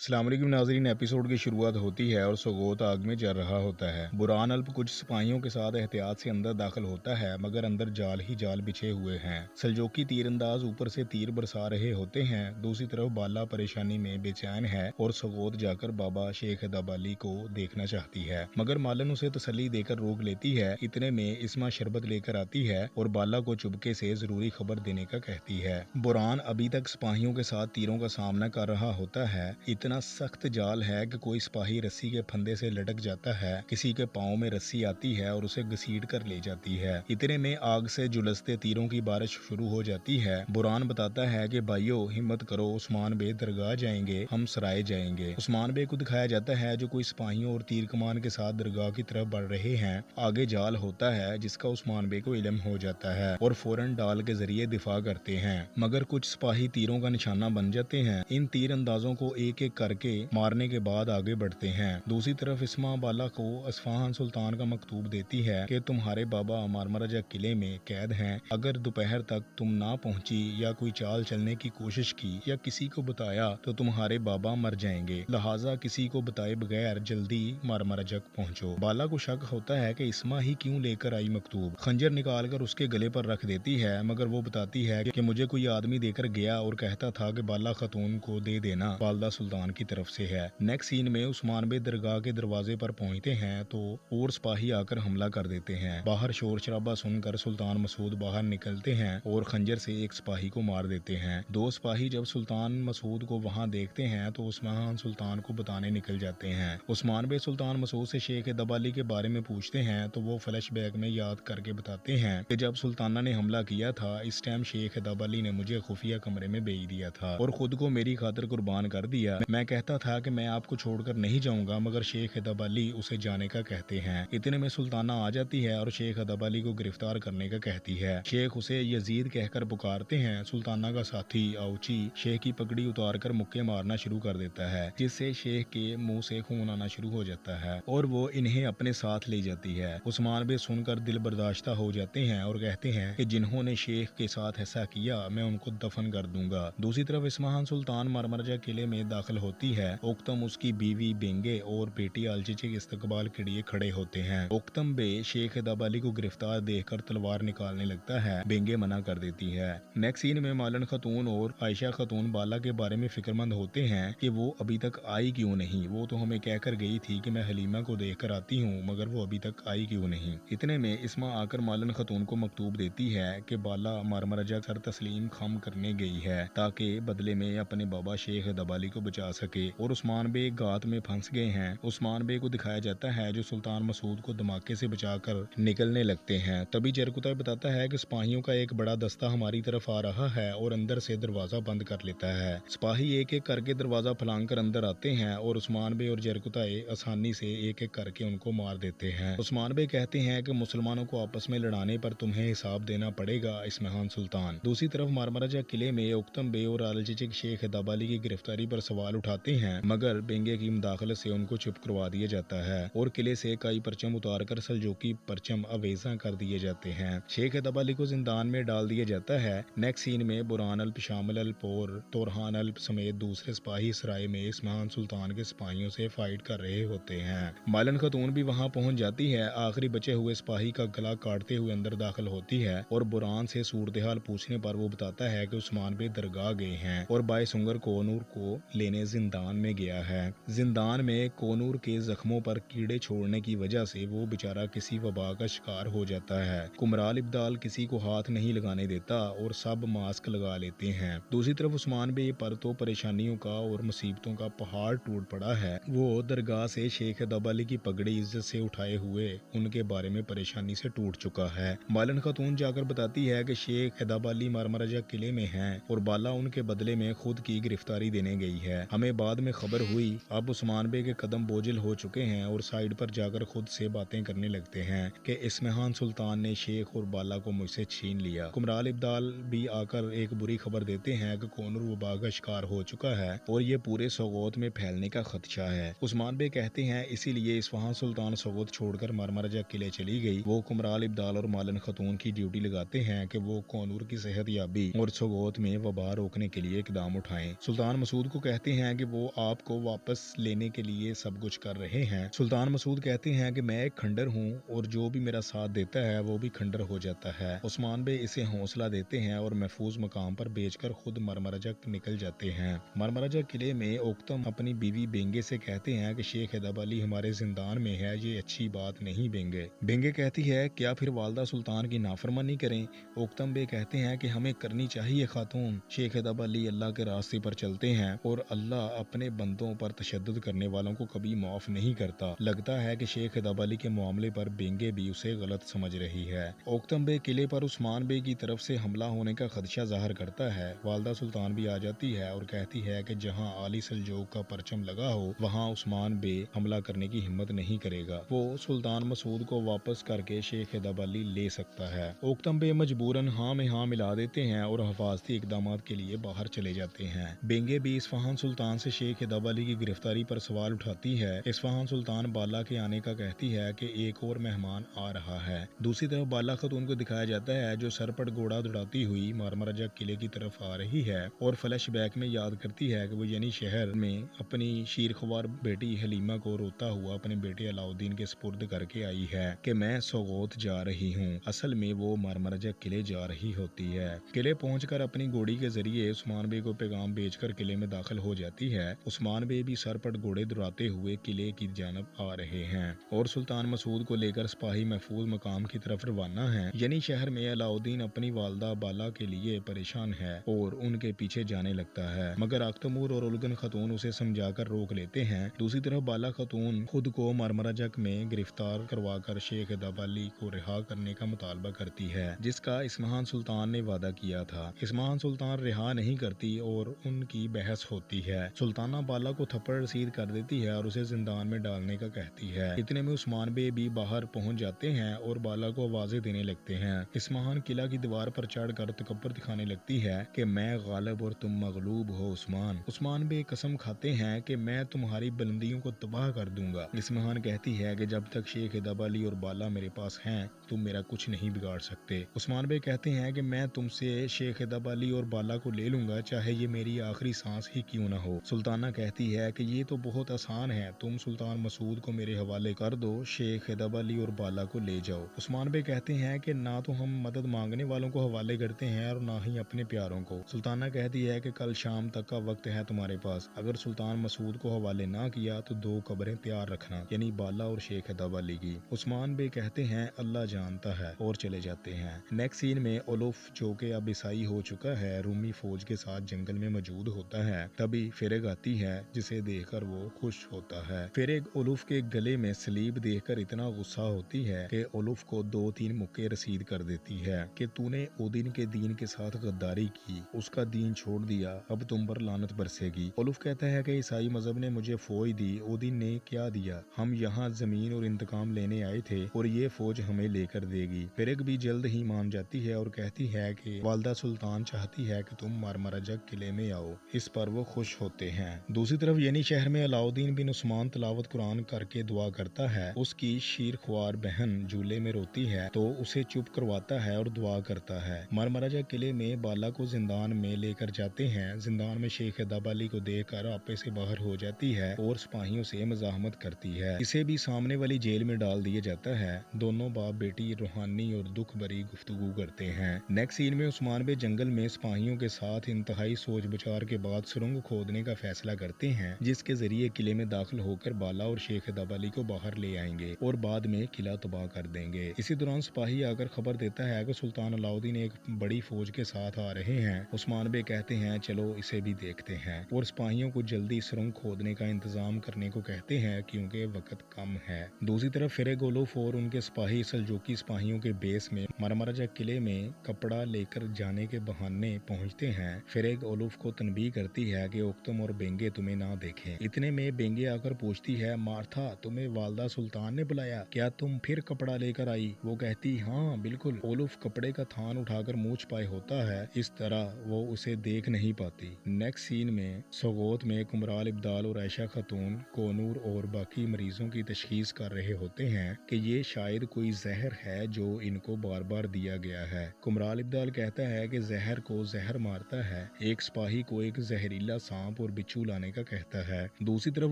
अस्सलाम वालेकुम नाज़रीन। एपिसोड की शुरुआत होती है और सोगोत आग में जल रहा होता है। बुरहान अल्प कुछ सिपाहियों के साथ एहतियात से अंदर दाखिल होता है, मगर अंदर जाल ही जाल बिछे हुए हैं। सल्जोकी तीरंदाज ऊपर से तीर बरसा रहे होते हैं। दूसरी तरफ बाला परेशानी में बेचैन है और सोगोत जाकर बाबा शेख दबाली को देखना चाहती है, मगर मालन उसे तसल्ली देकर रोक लेती है। इतने में इस्मा शरबत लेकर आती है और बाला को चुपके से जरूरी खबर देने का कहती है। बुरहान अभी तक सिपाहियों के साथ तीरों का सामना कर रहा होता है। इतना सख्त जाल है कि कोई सिपाही रस्सी के फंदे से लटक जाता है, किसी के पाँव में रस्सी आती है और उसे घसीट कर ले जाती है। इतने में आग से झुलसते तीरों की बारिश शुरू हो जाती है। बुरहान बताता है कि भाइयों हिम्मत करो, उस्मान बे दरगाह जाएंगे, हम सराय जाएंगे। उस्मान बे को दिखाया जाता है जो कोई सिपाहियों और तीर कमान के साथ दरगाह की तरफ बढ़ रहे हैं। आगे जाल होता है जिसका उस्मान बे को इल्म हो जाता है और फौरन डाल के जरिए दिफा करते हैं, मगर कुछ सिपाही तीरों का निशाना बन जाते हैं। इन तीर अंदाजों को एक एक करके मारने के बाद आगे बढ़ते हैं। दूसरी तरफ इस्मा बाला को असफाहान सुल्तान का मकतूब देती है कि तुम्हारे बाबा मारमराजा किले में कैद हैं। अगर दोपहर तक तुम ना पहुंची या कोई चाल चलने की कोशिश की या किसी को बताया तो तुम्हारे बाबा मर जाएंगे, लिहाजा किसी को बताए बगैर जल्दी मारमराजा पहुंचो। बाला को शक होता है कि इस्मा ही क्यों लेकर आई मकतूब। खंजर निकाल कर उसके गले पर रख देती है, मगर वो बताती है कि मुझे कोई आदमी देकर गया और कहता था कि बाला खतून को दे देना, वालदा सुल्तान की तरफ से है। नेक्स्ट सीन में उस्मान बे दरगाह के दरवाजे पर पहुंचते हैं तो और सिपाही आकर हमला कर देते हैं। बाहर शोर शराबा सुनकर सुल्तान मसूद बाहर निकलते हैं और खंजर से एक सिपाही को मार देते हैं। दो सिपाही जब सुल्तान मसूद को वहां देखते हैं तो उस्मान सुल्तान को बताने निकल जाते हैं। उस्मान बे सुल्तान मसूद से शेख दबाली के बारे में पूछते हैं तो वो फ्लैशबैक में याद करके बताते हैं कि जब सुल्ताना ने हमला किया था, इस टाइम शेख दबाली ने मुझे खुफिया कमरे में भेज दिया था और खुद को मेरी खातिर कुर्बान कर दिया। मैं कहता था कि मैं आपको छोड़कर नहीं जाऊंगा, मगर शेख दबाली उसे जाने का कहते हैं। इतने में सुल्ताना आ जाती है और शेख दबाली को गिरफ्तार करने का कहती है। शेख उसे यजीद कहकर पुकारते हैं। सुल्ताना का साथी आउची शेख की पगड़ी उतार कर मुक्के मारना शुरू कर देता है, जिससे शेख के मुंह से खून आना शुरू हो जाता है और वो इन्हें अपने साथ ले जाती है। उस्मान बे सुनकर दिल बर्दाश्ता हो जाते हैं और कहते हैं कि जिन्होंने शेख के साथ ऐसा किया मैं उनको दफन कर दूंगा। दूसरी तरफ इस्माहान सुल्तान मारमराजा किले में दाखिल होती है। उक्तम, उसकी बीवी बेंगे और बेटी आलचिचे के इस्तकबाल के लिए खड़े होते हैं। उक्तम बे शेख दबाली को गिरफ्तार देखकर तलवार निकालने लगता है, बेंगे मना कर देती है। नेक्स्ट सीन में मालन खतून और आयशा खतून बाला के बारे में फिक्रमंद होते हैं कि वो अभी तक आई क्यों नहीं। वो तो हमें कहकर गई थी कि मैं हलीमा को देख कर आती हूँ, मगर वो अभी तक आई क्यों नहीं। इतने में इस्मा आकर मालन खतून को मकतूब देती है कि बाला मारमराजा सर तस्लीम खम करने गई है ताकि बदले में अपने बाबा शेख दबाली को बचा सके और उस्मान बे गात में फंस गए हैं। उस्मान बे को दिखाया जाता है जो सुल्तान मसूद को धमाके से बचाकर निकलने लगते हैं। तभी जरकुता बताता है कि सिपाहियों का एक बड़ा दस्ता हमारी तरफ आ रहा है और अंदर से दरवाजा बंद कर लेता है। सिपाही एक एक करके दरवाजा फलांग कर अंदर आते हैं और उस्मान बे और जरकुता आसानी से एक एक करके उनको मार देते हैं। उस्मान बे कहते हैं कि मुसलमानों को आपस में लड़ाने पर तुम्हें हिसाब देना पड़ेगा इस्माहान सुल्तान। दूसरी तरफ मारमराजा किले में उक्तम बे और आलचिचिक शेख दबाली की गिरफ्तारी पर सवाल उठाते हैं, मगर बेंगे की मुदाखलत से उनको चुप करवा दिया जाता है और किले से कई परचम उतारकर सल्जोकी परचम अवेजा कर दिए जाते हैं। शेख दबाली को जिंदान में डाल दिया जाता है। नेक्स्ट सीन में बुरहान अल्प, शामिल अल्प और तोरहान अल्प समेत दूसरे सिपाही सराय में इस्माहान सुल्तान के सिपाहियों से फाइट कर रहे होते हैं। मालन खतून भी वहां पहुंच जाती है। आखिरी बचे हुए सिपाही का गला काटते हुए अंदर दाखिल होती है और बुरहान से सूरत हाल पूछने पर वो बताता है कि उस्मान बे दरगाह गए हैं और बाय सुंगर कोनूर को लेने जिंदान में गया है। जिंदान में कोनूर के जख्मों पर कीड़े छोड़ने की वजह से वो बेचारा किसी वबा का शिकार हो जाता है। कुमराल इब्दाल किसी को हाथ नहीं लगाने देता और सब मास्क लगा लेते हैं। दूसरी तरफ उस्मान बे पर तो परेशानियों का और मुसीबतों का पहाड़ टूट पड़ा है। वो दरगाह से शेख दबाली की पगड़ी इज्जत से उठाए हुए उनके बारे में परेशानी से टूट चुका है। मालन खतून जाकर बताती है कि शेख दबाली मारमराजा किले में हैं और बाला उनके बदले में खुद की गिरफ्तारी देने गई है। हमें बाद में खबर हुई अब उस्मान बे के कदम बोझिल हो चुके हैं और साइड पर जाकर खुद से बातें करने लगते हैं कि इस्माहान सुल्तान ने शेख और बाला को मुझसे छीन लिया। कुमराल इब्दाल भी आकर एक बुरी खबर देते हैं कि कोनूर वबा का शिकार हो चुका है और ये पूरे सोगोत में फैलने का खदशा है। उस्मान बे कहते हैं इसीलिए इस्फहान सुल्तान सोगोत छोड़कर मारमराजा किले चली गई। वो कुमराल इब्दाल और मालन खतून की ड्यूटी लगाते हैं कि वो कोनूर की सेहत याबी और सोगोत में वबा रोकने के लिए इकदाम उठाएं। सुल्तान मसूद को कहते हैं हैं कि वो आपको वापस लेने के लिए सब कुछ कर रहे हैं। सुल्तान मसूद कहते हैं कि मैं एक खंडर हूँ और जो भी मेरा साथ देता है वो भी खंडर हो जाता है। उस्मान बे इसे हौसला देते हैं और महफूज मकाम पर बेचकर खुद मरमराजा निकल जाते हैं। मरमराजा किले में ओक्तम अपनी बीवी बेंगे से कहते हैं कि शेख हैदर अली हमारे जिंदान में है, ये अच्छी बात नहीं। बेंगे बेंगे कहती है क्या फिर वालदा सुल्तान की नाफरमानी करें? ओक्तम बे कहते हैं कि हमें करनी चाहिए खातून। शेख हैदर अली अल्लाह के रास्ते पर चलते हैं और अल्लाह अपने बंदों पर तशद्दुद करने वालों को कभी माफ नहीं करता। लगता है कि शेख हैदर अली के मामले पर बेंगे भी उसे गलत समझ रही है। ओक्तम बे किले पर उस्मान बे की तरफ से हमला होने का खदशा जाहिर करता है। वालदा सुल्तान भी आ जाती है और कहती है कि जहां आली सल्जूक का परचम लगा हो वहां उस्मान बे हमला करने की हिम्मत नहीं करेगा। वो सुल्तान मसूद को वापस करके शेख हैदर अली ले सकता है। ओक्तम बे मजबूरन हाँ में हाँ मिला देते हैं और हिफाजती इकदामात के लिए बाहर चले जाते हैं। बेंगे भी इस्फहान सुल्तान से शेख हैदर अली की गिरफ्तारी पर सवाल उठाती है। इस्फहान सुल्तान बाला के आने का कहती है कि एक और मेहमान आ रहा है। दूसरी तरफ बाला खतून को दिखाया जाता है जो सर पर घोड़ा दौड़ाती हुई मरमराजा किले की तरफ आ रही है और फ्लैशबैक में याद करती है कि वो यानी शहर में अपनी शीरख्वार बेटी हलीमा को रोता हुआ अपने बेटे अलाउद्दीन के सुपुर्द करके आई है कि मैं सोगोत जा रही हूँ। असल में वो मरमराजा किले जा रही होती है। किले पहुंचकर अपनी घोड़ी के जरिए उस्मान बे को पैगाम भेजकर किले में दाखिल हो जाती है। उस्मान बे भी सर पर घोड़े दौड़ाते हुए किले की जानब आ रहे हैं और सुल्तान मसूद को लेकर सिपाही महफूज मकाम की तरफ रवाना है। यानी शहर में अलाउद्दीन अपनी वालदा बाला के लिए परेशान है और उनके पीछे जाने लगता है, मगर अख्तमूर और उलगन खतून उसे समझाकर रोक लेते हैं। दूसरी तरफ बाला खतून खुद को मरमराजा में गिरफ्तार करवाकर शेख हैदर अली को रिहा करने का मुतालबा करती है, जिसका इस्फहान सुल्तान ने वादा किया था। इस्फहान सुल्तान रिहा नहीं करती और उनकी बहस होती है। सुल्ताना बाला को थप्पड़ रसीद कर देती है और उसे जिंदान में डालने का कहती है। इतने में उस्मान बे भी बाहर पहुंच जाते हैं और बाला को आवाजें देने लगते हैं। इस्फहान किला की दीवार पर चढ़कर तकब्बुर दिखाने लगती है कि मैं गालिब और तुम मगलूब हो उस्मान। उस्मान बे कसम खाते हैं कि मैं तुम्हारी बुलंदियों को तबाह कर दूंगा। इस्फहान कहती है कि जब तक शेख हैदर अली और बाला मेरे पास हैं तुम मेरा कुछ नहीं बिगाड़ सकते। उस्मान बे कहते हैं कि मैं तुमसे शेख हैदर अली और बाला को ले लूंगा, चाहे ये मेरी आखिरी सांस ही क्यों ना हो। सुल्ताना कहती है कि ये तो बहुत आसान है, तुम सुल्तान मसूद को मेरे हवाले कर दो, शेख हैदर अली और बाला को ले जाओ। उस्मान बे कहते हैं कि ना तो हम मदद मांगने वालों को हवाले करते हैं और ना ही अपने प्यारों को। सुल्ताना कहती है कि कल शाम तक का वक्त है तुम्हारे पास, अगर सुल्तान मसूद को हवाले ना किया तो 2 कब्रें तैयार रखना, यानी बाला और शेख हैदर अली की। उस्मान बे कहते हैं अल्लाह जानता है और चले जाते हैं। नेक्स्ट सीन में उलुफ जो कि अब ईसाई हो चुका है रूमी फौज के साथ जंगल में मौजूद होता है। तभी फेरेग आती है जिसे देखकर वो खुश होता है। फेरेग उलुफ के गले में सलीब देखकर इतना गुस्सा होती है कि उलुफ को 2-3 मुक्के रसीद कर देती है कि तूने ओदिन के दीन के साथ गद्दारी की, उसका दीन छोड़ दिया, अब तुम पर लानत बरसेगी। उलुफ कहता है कि ईसाई मजहब ने मुझे फौज दी, ओदिन ने क्या दिया? हम यहाँ जमीन और इंतकाम लेने आए थे और ये फौज हमें लेकर देगी। फेरेग भी जल्द ही मान जाती है और कहती है कि वालदा सुल्तान चाहती है कि तुम मरमराजा किले में आओ। इस पर वो खुश होते हैं। दूसरी तरफ यानी शहर में अलाउद्दीन बिन उस्मान तिलावत कुरान करके दुआ करता है। उसकी शीरख्वार बहन झूले में रोती है तो उसे चुप करवाता है और दुआ करता है। मरमराजा किले में बाला को जिंदान में लेकर जाते हैं। जिंदान में शेख हैदर अली को देखकर आपे से बाहर हो जाती है और सिपाहियों से मजाहमत करती है। इसे भी सामने वाली जेल में डाल दिया जाता है। दोनों बाप बेटी रूहानी और दुख भरी गुफ्तगू करते हैं। नेक्स्ट सीन में उस्मान बे जंगल में सिपाहियों के साथ इंतहाई सोच विचार के बाद सुरंग खोदने का फैसला करते हैं, जिसके जरिए किले में दाखिल होकर बाला और शेख हैदर अली को बाहर ले आएंगे और बाद में किला तबाह कर देंगे। इसी दौरान सिपाही आकर खबर देता है कि सुल्तान अलाउद्दीन एक बड़ी फौज के साथ आ रहे हैं। उस्मान बे कहते हैं चलो इसे भी देखते हैं और सिपाहियों को जल्दी सुरंग खोदने का इंतजाम करने को कहते हैं क्योंकि वक्त कम है। दूसरी तरफ फेरेग उलुफ और उनके सिपाही सल्जूकी सिपाहियों के बेस में मरमराजा किले में कपड़ा लेकर जाने के बहाने पहुंचते हैं। फेरेग उलुफ को तनबीह करती है कि उक्तम और बेंगे तुम्हें ना देखें। इतने में बेंगे आकर पूछती है मार्था तुम्हें वालदा सुल्तान ने बुलाया, क्या तुम फिर कपड़ा लेकर आई? वो कहती हाँ बिल्कुल। उलुफ कपड़े का थान उठाकर मुंह छुपाए होता है, इस तरह वो उसे देख नहीं पाती। नेक्स्ट सीन में सोगोत में कुमराल इब्दाल और आयशा खातून कोनूर और बाकी मरीजों की तशखीस कर रहे होते हैं कि ये शायद कोई जहर है जो इनको बार बार दिया गया है। कुमराल इब्दाल कहता है कि जहर को जहर मारता है। एक सिपाही को एक जहरीला सांप सांप और बिच्छू लाने का कहता है। दूसरी तरफ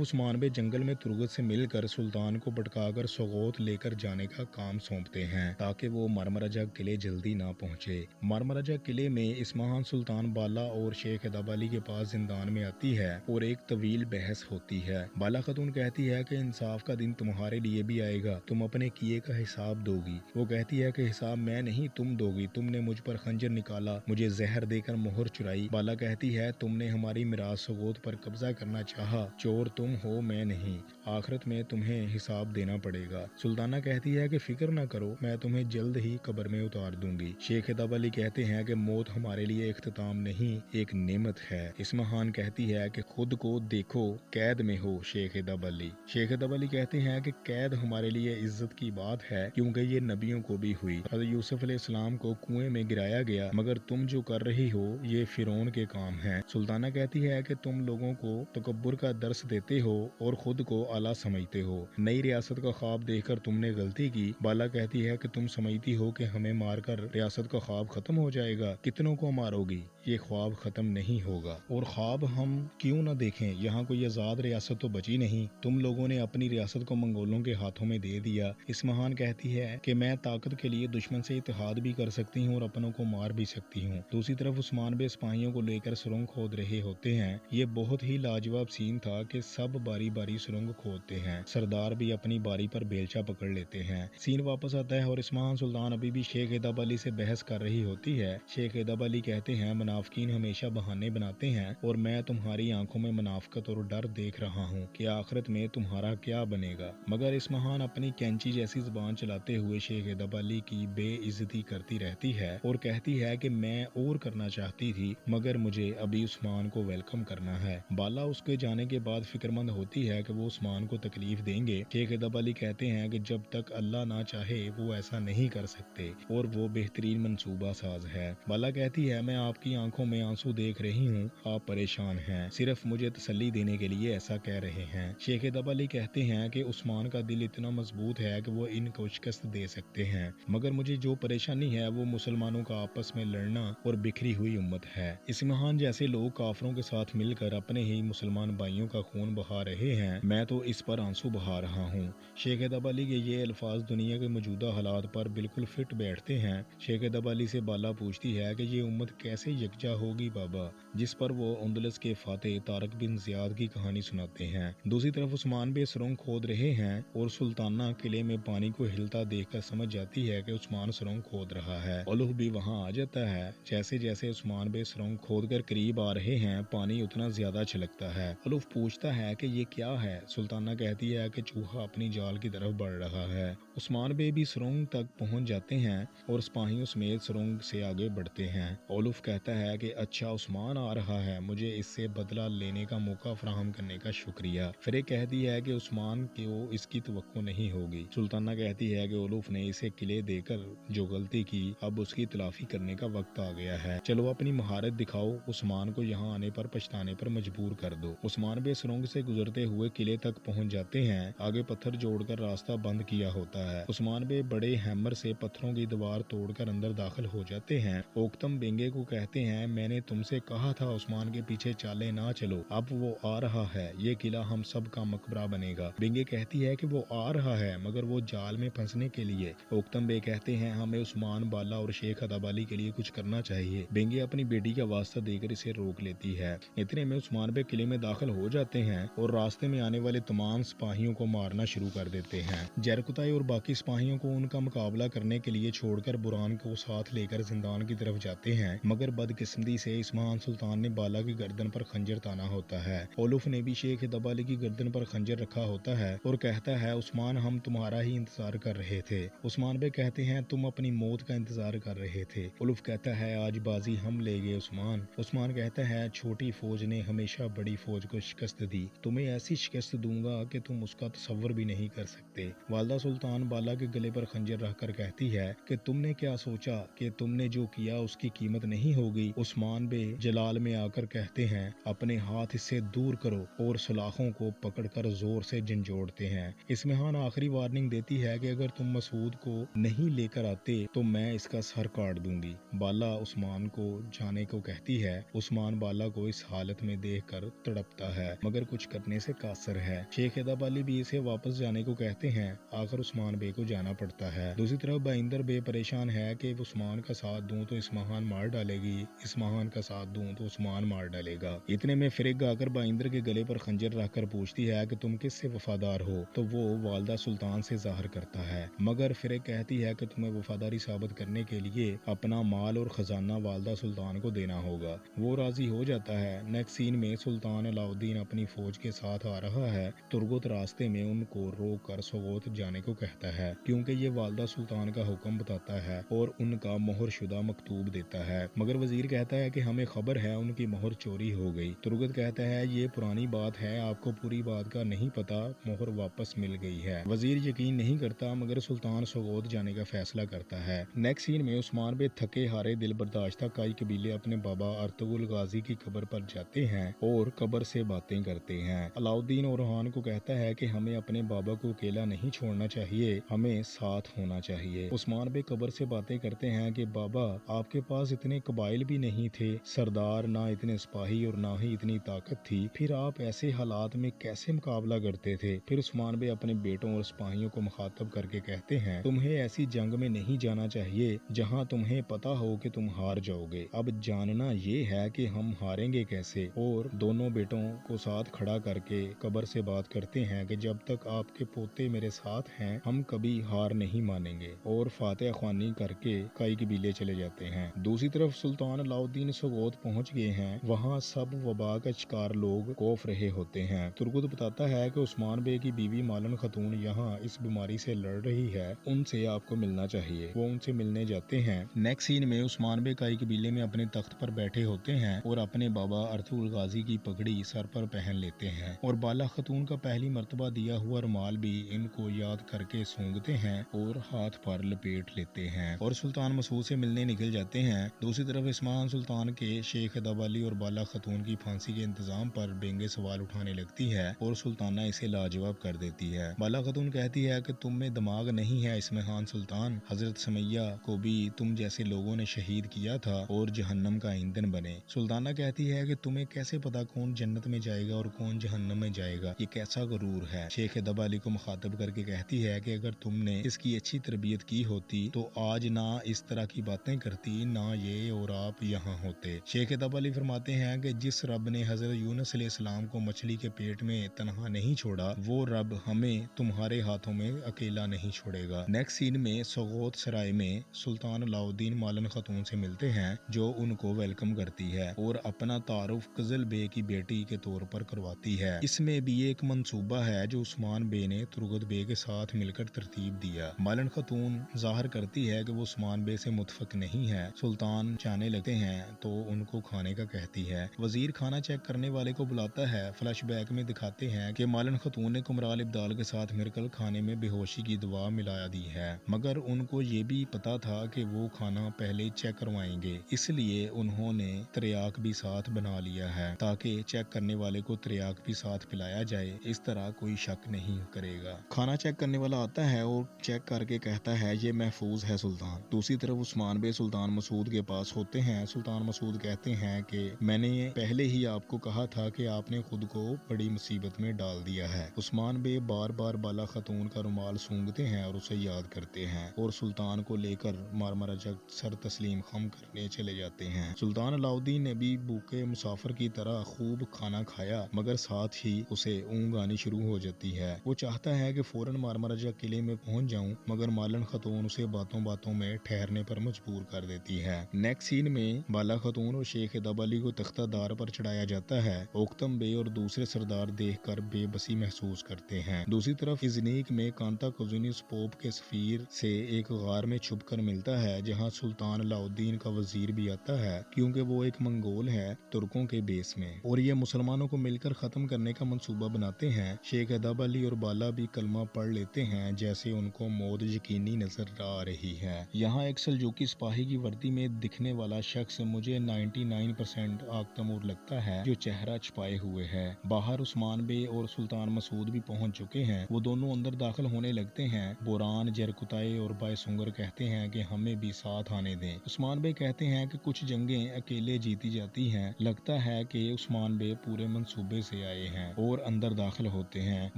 उस्मान बे जंगल में तुर्गत से मिलकर सुल्तान को भटकाकर सोगोत लेकर जाने का काम सौंपते हैं ताकि वो मरमराजा किले जल्दी ना पहुंचे। मरमराजा किले में इस्माहान सुल्तान बाला और शेख एदाबाली के पास जिंदान में आती है और एक तवील बहस होती है। बाला खातून कहती है कि इंसाफ का दिन तुम्हारे लिए भी आएगा, तुम अपने किए का हिसाब दोगी। वो कहती है कि हिसाब मैं नहीं तुम दोगी, तुमने मुझ पर खंजर निकाला, मुझे जहर देकर मोहर चुराई। बाला कहती है तुमने हमारी मिराज सोगोत पर कब्जा करना चाहा, चोर तुम हो मैं नहीं, आखिरत में तुम्हें हिसाब देना पड़ेगा। सुल्ताना कहती है कि फिक्र न करो, मैं तुम्हें जल्द ही कब्र में उतार दूंगी। शेख एदाबाली कहते हैं कि मौत हमारे लिए इख्तिताम नहीं एक नेमत है। इस्माहान कहती है कि खुद को देखो कैद में हो शेख एदाबाली। शेख एदाबाली कहते हैं कि कैद हमारे लिए इज्जत की बात है क्योंकि ये नबियों को भी हुई। हज़रत यूसुफ अलैहिस्सलाम को कुएं में गिराया गया, मगर तुम जो कर रही हो ये फिरौन के काम है। सुल्ताना कहती है कि तुम लोगों को तकब्बुर का दर्स देते हो और खुद को आला समझते हो। नई रियासत का ख्वाब देखकर तुमने गलती की। बाला कहती है कि तुम समझती हो कि हमें मारकर रियासत का ख्वाब खत्म हो जाएगा, कितनों को मारोगी, ये ख्वाब खत्म नहीं होगा। और ख्वाब हम क्यों न देखें, यहाँ कोई आजाद रियासत तो बची नहीं, तुम लोगों ने अपनी रियासत को मंगोलों के हाथों में दे दिया। इस्माहान कहती है कि मैं ताकत के लिए दुश्मन से इत्तेहाद भी कर सकती हूँ और अपनों को मार भी सकती हूँ। दूसरी तरफ उस्मान बे सिपाहियों को लेकर सुरंग खोद रहे होते हैं। ये बहुत ही लाजवाब सीन था कि सब बारी बारी सुरंग खोदते हैं, सरदार भी अपनी बारी पर बेलचा पकड़ लेते हैं। सीन वापस आता है और इस्माहान सुल्तान अभी भी शेख एदाबाली से बहस कर रही होती है। शेख एदाबाली कहते हैं मुनाफिकीन हमेशा बहाने बनाते हैं और मैं तुम्हारी आंखों में मुनाफिकत और डर देख रहा हूँ कि आखिरत में तुम्हारा क्या बनेगा। मगर इस्माहान अपनी कैंची जैसी जुबान चलाते हुए शेख एदाबाली की बेइज्जती करती रहती है और कहती है कि मैं और करना चाहती थी मगर मुझे अभी उस्मान को वेलकम करना है। बाला उसके जाने के बाद फिक्रमंद होती है कि वो उस्मान को तकलीफ देंगे। शेख एदाबाली कहते हैं कि जब तक अल्लाह ना चाहे वो ऐसा नहीं कर सकते और वो बेहतरीन मंसूबा साज है। बाला कहती है मैं आपकी आंखों में आंसू देख रही हूँ, आप परेशान हैं, सिर्फ मुझे तसल्ली देने के लिए ऐसा कह रहे हैं। शेख एदाबाली कहते हैं कि उस्मान का दिल इतना मजबूत है कि वो इनको शिकस्त दे सकते हैं, मगर मुझे जो परेशानी है वो मुसलमानों का आपस में लड़ना और बिखरी हुई उम्मत है। इस्माहान जैसे लोग काफरों के साथ मिलकर अपने ही मुसलमान भाइयों का खून बहा रहे हैं, मैं तो इस पर आंसू बहा रहा हूँ। शेख एदाबाली के ये अल्फाज दुनिया के मौजूदा हालात पर बिल्कुल फिट बैठते हैं। शेख एदाबाली से बाला पूछती है कि ये उम्मत कैसे यकजा होगी बाबा, जिस पर वो अंदलस के फातेह तारक बिन ज़ियाद की कहानी सुनाते हैं। दूसरी तरफ उस्मान बे सुरंग खोद रहे हैं और सुल्ताना किले में पानी को हिलता देखकर समझ जाती है कि उस्मान सुरंग खोद रहा है। उलूफ भी वहां आ जाता है। जैसे जैसे उस्मान बे सुरंग खोद कर करीब आ रहे हैं पानी उतना ज्यादा छलकता है। उलूफ पूछता है कि ये क्या है। सुल्ताना कहती है कि चूहा अपनी जाल की तरफ बढ़ रहा है। उस्मान बे भी सुरंग तक पहुंच जाते हैं और सिपाहियों समेत सुरंग से आगे बढ़ते हैं। उलूफ कहता है कि अच्छा उस्मान आ रहा है, मुझे इससे बदला लेने का मौका फराहम करने का शुक्रिया। फिर कहती है कि उस्मान को इसकी तवक्को नहीं होगी। सुल्ताना कहती है कि उलूफ ने इसे किले देकर जो गलती की अब उसकी तलाफी करने का वक्त आ गया है, चलो अपनी महारत दिखाओ, उस्मान को यहाँ आने पर पछताने पर मजबूर कर दो। उस्मान बे सुरंग से गुजरते हुए किले तक पहुँच जाते हैं। आगे पत्थर जोड़कर रास्ता बंद किया होता है। उस्मान बे बड़े हैमर से पत्थरों की दीवार तोड़कर अंदर दाखिल हो जाते हैं। ओक्तम बेंगे को कहते हैं मैंने तुमसे कहा था उस्मान के पीछे चाले ना चलो, अब वो आ रहा है, ये किला हम सब का मकबरा बनेगा। बेंगे कहती है कि वो आ रहा है मगर वो जाल में फंसने के लिए। ओक्तम बे कहते हैं हमें उस्मान बाला और शेख एदाबाली के लिए कुछ करना चाहिए। बेंगे अपनी बेटी का वास्ता देकर इसे रोक लेती है। इतने में उस्मान बे किले में दाखिल हो जाते हैं और रास्ते में आने वाले तमाम सिपाहियों को मारना शुरू कर देते हैं। जरकुताई और बाकी सिपाहियों को उनका मुकाबला करने के लिए छोड़कर बुरान को साथ लेकर जिंदान की तरफ जाते हैं, मगर बदकिस्मती से इस्माहान सुल्तान ने बाला की गर्दन पर खंजर ताना होता है। उलूफ ने भी शेख एदाबाली की गर्दन पर खंजर रखा होता है और कहता है उस्मान हम तुम्हारा ही इंतजार कर रहे थे। उस्मान बे कहते हैं तुम अपनी मौत का इंतजार कर रहे थे। उलूफ कहता है आज बाजी हम ले गए उस्मान। उस्मान कहता है छोटी फौज ने हमेशा बड़ी फौज को शिकस्त दी, तुम्हें ऐसी शिकस्त दूंगा कि तुम उसका तसव्वुर भी नहीं कर सकते। वालदा सुल्तान बाला के गले पर खंजर रखकर कहती है कि तुमने क्या सोचा कि तुमने जो किया उसकी कीमत नहीं होगी। उस्मान बे जलाल में आकर कहते हैं अपने हाथ इससे दूर करो और सलाखों को पकड़कर जोर से झंझोड़ते हैं। इस्माहान आखिरी वार्निंग देती है कि अगर तुम मसूद को नहीं लेकर आते तो मैं इसका सर काट दूंगी। बाला उस्मान को जाने को कहती है। उस्मान बाला को इस हालत हालत में देखकर तड़पता है मगर कुछ करने से कासर है। शेख हैदर अली भी इसे वापस जाने को कहते हैं। आखिर उस्मान बे को जाना पड़ता है। दूसरी तरफ बाइंदर बे परेशान है कि उस्मान का साथ दूं तो इस्माहान मार डालेगी, इस्माहान का साथ दूं तो उस्मान मार डालेगा। इतने में फिरिक आकर बाइंदर के गले पर खंजर रखकर पूछती है कि तुम किससे वफादार हो, तो वो वालदा सुल्तान से जाहिर करता है। मगर फिरिक कहती है कि तुम्हें वफादारी साबित करने के लिए अपना माल और खजाना वालदा सुल्तान को देना होगा। वो राजी हो जाता है। नेक्स्ट सीन में सुल्तान अलाउद्दीन अपनी फौज के साथ आ रहा है। तुर्गुत रास्ते में उनको रोक कर सोगोत जाने को कहता है क्योंकि ये वालदा सुल्तान का हुक्म बताता है और उनका मोहर शुदा मकतूब देता है। मगर वजीर कहता है कि हमें खबर है उनकी मोहर चोरी हो गई। तुर्गुत कहता है ये पुरानी बात है, आपको पूरी बात का नहीं पता, मोहर वापस मिल गई है। वजीर यकीन नहीं करता मगर सुल्तान सोगोत जाने का फैसला करता है। नेक्स्ट सीन में उस्मान बे थके हारे दिल बर्दाश्ता कई कबीले अपने बाबा अर्तुगरुल गाजी की कब्र पर जाते हैं और कब्र से बातें करते हैं। अलाउद्दीन ओरहान को कहता है कि हमें अपने बाबा को अकेला नहीं छोड़ना चाहिए, हमें साथ होना चाहिए। उस्मान बे कब्र से बातें करते हैं कि बाबा आपके पास इतने कबाइल भी नहीं थे, सरदार ना इतने सिपाही और ना ही इतनी ताकत थी, फिर आप ऐसे हालात में कैसे मुकाबला करते थे। फिर उस्मान बे अपने बेटों और सिपाहियों को मुखातब करके कहते हैं तुम्हें ऐसी जंग में नहीं जाना चाहिए जहां तुम्हें पता हो कि तुम हार जाओगे। अब जानना ये है कि हम हारेंगे कैसे। और दोनों बेटों को साथ खड़ा करके कब्र से बात करते हैं कि जब तक आपके पोते मेरे साथ हैं हम कभी हार नहीं मानेंगे। और फातिहा ख्वानी करके कई कबीले चले जाते हैं। दूसरी तरफ सुल्तान अलाउद्दीन सोगोत पहुंच गए हैं। वहाँ सब वबा का शिकार लोग कोफ रहे होते हैं। तुर्गुत बताता है कि उस्मान बे की बीवी मालन खतून यहाँ इस बीमारी से लड़ रही है, उनसे आपको मिलना चाहिए। वो उनसे मिलने जाते हैं। नेक्स्ट सीन में उस्मान बे कई कबीले में अपने तख्त पर बैठे होते हैं और अपने बाबा अर्तुगरुल गाजी की पगड़ी सर पर पहन लेते हैं और बाला खतून का पहली मर्तबा दिया हुआ रुमाल भी इनको याद करके सूंघते हैं और हाथ पर लपेट लेते हैं और सुल्तान मसूद से मिलने निकल जाते हैं। दूसरी तरफ इस्माहान सुल्तान के शेख हैदर अली और बाला खतून की फांसी के इंतजाम पर बेंगे सवाल उठाने लगती है और सुल्ताना इसे लाजवाब कर देती है। बाला खतून कहती है कि तुम में दिमाग नहीं है इस्माहान सुल्तान, हजरत समैया को भी तुम जैसे लोगों ने शहीद किया था और जहन्नम का ईंधन बने। सुल्ताना कहती है कि तुम्हें कैसे पता कौन जन्नत में जाएगा और कौन जहन्नम में जाएगा, ये कैसा गुरूर है। शेख हैदर अली को मुखातब करके कहती है कि अगर तुमने इसकी अच्छी तरबियत की होती तो आज ना इस तरह की बातें करती, ना ये और आप यहाँ होते। शेख हैदर अली फरमाते हैं कि जिस रब ने हजरत यूनुस अलैहिस्सलाम को मछली के पेट में तन्हा नहीं छोड़ा, वो रब हमें तुम्हारे हाथों में अकेला नहीं छोड़ेगा। नेक्स्ट सीन में सोगोत सराय में सुल्तान अलाउद्दीन मालन खतून से मिलते हैं जो उनको वेलकम करती है और अपना तारुफ कजल बे की बेटी के तौर पर करवाती है। इसमें भी एक मंसूबा है जो उस्मान बे ने तुर्गुत बे के साथ मिलकर तरतीब दिया। मालन खतून जाहिर करती है कि वो उस्मान बे से मुतफिक नहीं है। सुल्तान जाने लगते हैं तो उनको खाने का कहती है। वजीर खाना चेक करने वाले को बुलाता है। फ्लैशबैक में दिखाते हैं कि मालन खतून ने कुमराल इब्दाल के साथ मिलकर खाने में बेहोशी की दवा मिला दी है, मगर उनको ये भी पता था कि वो खाना पहले चेक करवाएंगे, इसलिए उन्होंने त्रियाक भी साथ बना लिया है ताकि चेक करने वाले को त्रियाक भी साथ पिलाया जाए, इस तरह कोई शक नहीं करेगा। खाना चेक करने वाला आता है और चेक करके कहता है ये महफूज है सुल्तान। दूसरी तरफ उस्मान बे सुल्तान मसूद के पास होते हैं। सुल्तान मसूद कहते हैं कि मैंने पहले ही आपको कहा था कि आपने खुद को बड़ी मुसीबत में डाल दिया है। उस्मान बे बार बार बाला खतून का रुमाल सूंघते हैं और उसे याद करते हैं और सुल्तान को लेकर मारमराजक सर तस्लीम खम करने चले जाते हैं। सुल्तान अलाउद्दीन ने भी भूखे मुसाफिर की तरह खूब खाना खाया, मगर साथ ही उसे ऊँग आनी शुरू हो जाती है। वो चाहता है कि फौरन मारमराजा किले में पहुंच जाऊं, मगर मालन खतून उसे बातों बातों में ठहरने पर मजबूर कर देती है। नेक्स्ट सीन में बाला खतून और शेख हैदर अली को तख्तादार पर चढ़ाया जाता है। ओख्तम बे और दूसरे सरदार देखकर बेबसी महसूस करते हैं। दूसरी तरफ इजनीक में कांता कुजुनिस पोप के सफीर से एक गार में छुपकर मिलता है, जहां सुल्तान अलाउद्दीन का वजीर भी आता है क्योंकि वो एक मंगोल है तुर्कों के बेस में, और ये मुसलमानों को मिलकर खत्म करने का मंसूबा बनाते हैं। शेख हैदर अली और बाला भी कलमा पढ़ लेते हैं जैसे उनको मौत यकीनी नजर आ रही है। यहाँ एक सल्जूकी सिपाही की वर्दी में दिखने वाला शख्स मुझे 99% आग तमूर लगता है, जो चेहरा छुपाए हुए है। बाहर उस्मान बे और सुल्तान मसूद भी पहुंच चुके हैं। वो दोनों अंदर दाखिल होने लगते हैं। बोरान, जरकुताई और बायसुंगर कहते हैं कि हमें भी साथ आने दें। उस्मान बे कहते हैं कि कुछ जंगें अकेले जीती जाती हैं, लगता है कि उस्मान बे पूरे मंसूबे से आए हैं और अंदर दाखिल होते हैं।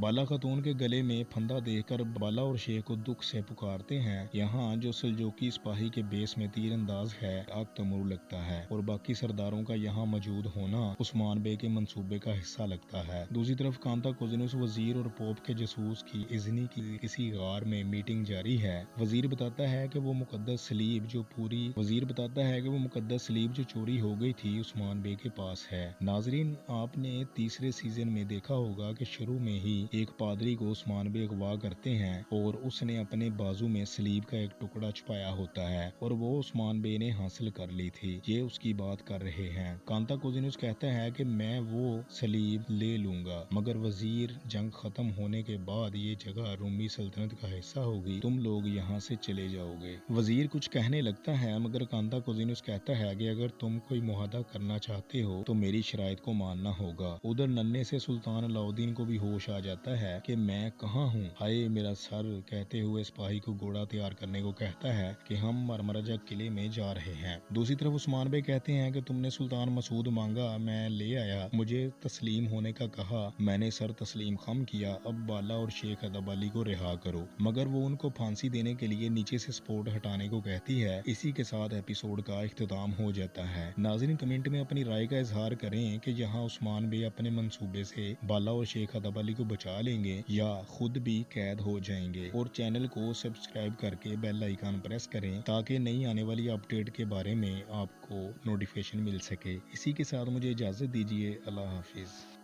बाला खातून के गले में फंदा देखकर बाला और शेख को दुख से पुकारते हैं। यहाँ जो सल्जोकी सिपाही के बेस में तीरंदाज है, आग तमूर लगता है और बाकी सरदारों का यहाँ मौजूद होना उस्मान बे के मंसूबे का हिस्सा लगता है। दूसरी तरफ कांता कोजिनुस वजीर और पोप के जासूस की इज़नी की किसी गार में मीटिंग जारी है। वजीर बताता है कि वो मुकद्दस सलीब जो चोरी हो गई थी उस्मान बे के पास है। नाजरीन, आपने तीसरे सीजन में देखा होगा कि शुरू में ही एक पादरी को उस्मान बे अगवा करते हैं और उसने अपने बाजू में सलीब का एक टुकड़ा छुपाया होता है और वो उस्मान बे ने हासिल कर ली थी। ये उसकी बात कर रहे हैं। कांता कोजिनुस कहता है कि मैं वो सलीब ले लूंगा, मगर वजीर, जंग खत्म होने के बाद ये जगह रोमी सल्तनत का हिस्सा होगी, तुम लोग यहाँ से चले जाओगे। वजीर कुछ कहने लगता है, मगर कांता कोजिनुस कहता है कि अगर तुम कोई मुआहदा करना चाहते हो तो मेरी शराइत को मानना होगा। उधर नन्हे से सुल्तान अलाउद्दीन को भी होश आ जाता है कि मैं कहाँ हूँ, हाय मेरा सर, कहते हुए सिपाही को घोड़ा तैयार करने को कहता है कि हम मरमराजा किले में जा रहे हैं। दूसरी तरफ उस्मान बे कहते हैं कि तुमने सुल्तान मसूद मांगा, मैं ले आया, मुझे तस्लीम होने का कहा, मैंने सर तस्लीम खम किया, अब बाला और शेख अदब अली को रिहा करो। मगर वो उनको फांसी देने के लिए नीचे से सपोर्ट हटाने को कहती है। इसी के साथ एपिसोड का इख्तिताम हो जाता है। नाज़रीन, कमेंट में अपनी राय का इजहार करें कि यहाँ उस्मान बे अपने मंसूबे से बाला और शेख अदब अली को बचा लेंगे या खुद भी कैद हो जाएंगे। और चैनल को सब्सक्राइब करके बेल आइकन प्रेस करें ताकि नई आने वाली अपडेट के बारे में आपको नोटिफिकेशन मिल सके। इसी के साथ मुझे इजाज़त दीजिए। अल्लाह हाफिज़।